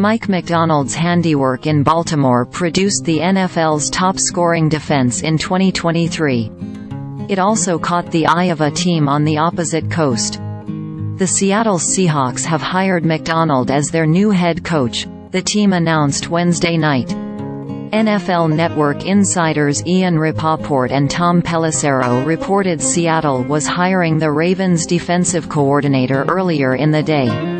Mike Macdonald's handiwork in Baltimore produced the NFL's top-scoring defense in 2023. It also caught the eye of a team on the opposite coast. The Seattle Seahawks have hired Macdonald as their new head coach, the team announced Wednesday night. NFL Network insiders Ian Rapoport and Tom Pelissero reported Seattle was hiring the Ravens defensive coordinator earlier in the day.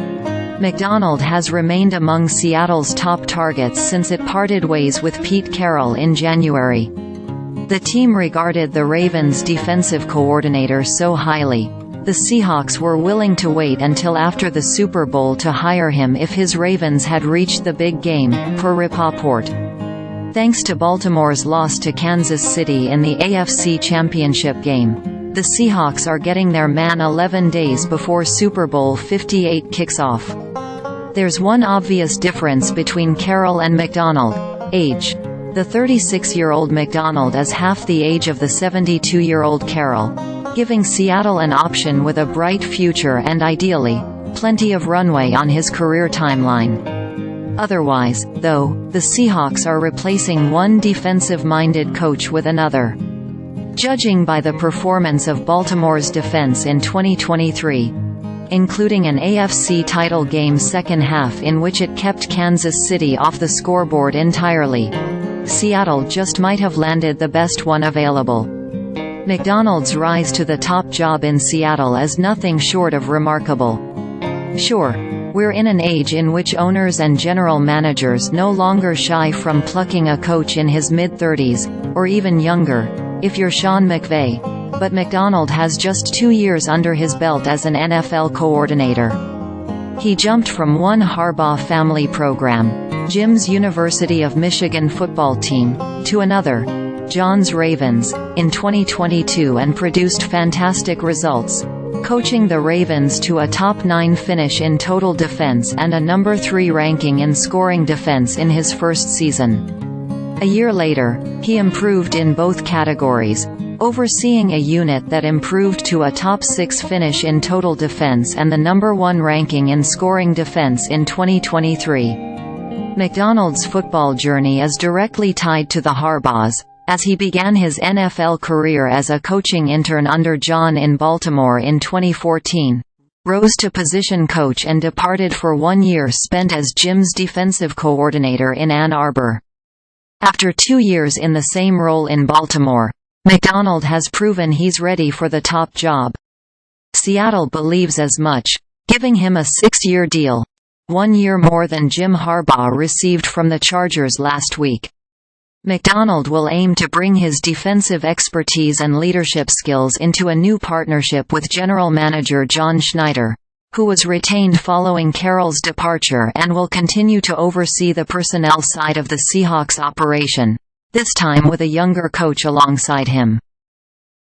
Macdonald has remained among Seattle's top targets since it parted ways with Pete Carroll in January. The team regarded the Ravens defensive coordinator so highly, the Seahawks were willing to wait until after the Super Bowl to hire him if his Ravens had reached the big game, per Rapoport. Thanks to Baltimore's loss to Kansas City in the AFC Championship Game, the Seahawks are getting their man 11 days before Super Bowl LVIII kicks off. There's one obvious difference between Carroll and Macdonald: age. The 36-year-old Macdonald is half the age of the 72-year-old Carroll, giving Seattle an option with a bright future and ideally, plenty of runway on his career timeline. Otherwise, though, the Seahawks are replacing one defensive-minded coach with another. Judging by the performance of Baltimore's defense in 2023, including an AFC title game second half in which it kept Kansas City off the scoreboard entirely, Seattle just might have landed the best one available. Macdonald's rise to the top job in Seattle is nothing short of remarkable. Sure, we're in an age in which owners and general managers no longer shy from plucking a coach in his mid-30s, or even younger, if you're Sean McVay, but Macdonald has just 2 years under his belt as an NFL coordinator. He jumped from one Harbaugh family program, Jim's University of Michigan football team, to another, John's Ravens, in 2022 and produced fantastic results, coaching the Ravens to a top 9 finish in total defense and a number 3 ranking in scoring defense in his first season. A year later, he improved in both categories, overseeing a unit that improved to a top 6 finish in total defense and the number 1 ranking in scoring defense in 2023. Macdonald's football journey is directly tied to the Harbaughs, as he began his NFL career as a coaching intern under John in Baltimore in 2014, rose to position coach and departed for 1 year spent as Jim's defensive coordinator in Ann Arbor. After 2 years in the same role in Baltimore, Macdonald has proven he's ready for the top job. Seattle believes as much, giving him a 6-year deal, 1 year more than Jim Harbaugh received from the Chargers last week. Macdonald will aim to bring his defensive expertise and leadership skills into a new partnership with general manager John Schneider, who was retained following Carroll's departure and will continue to oversee the personnel side of the Seahawks operation, this time with a younger coach alongside him.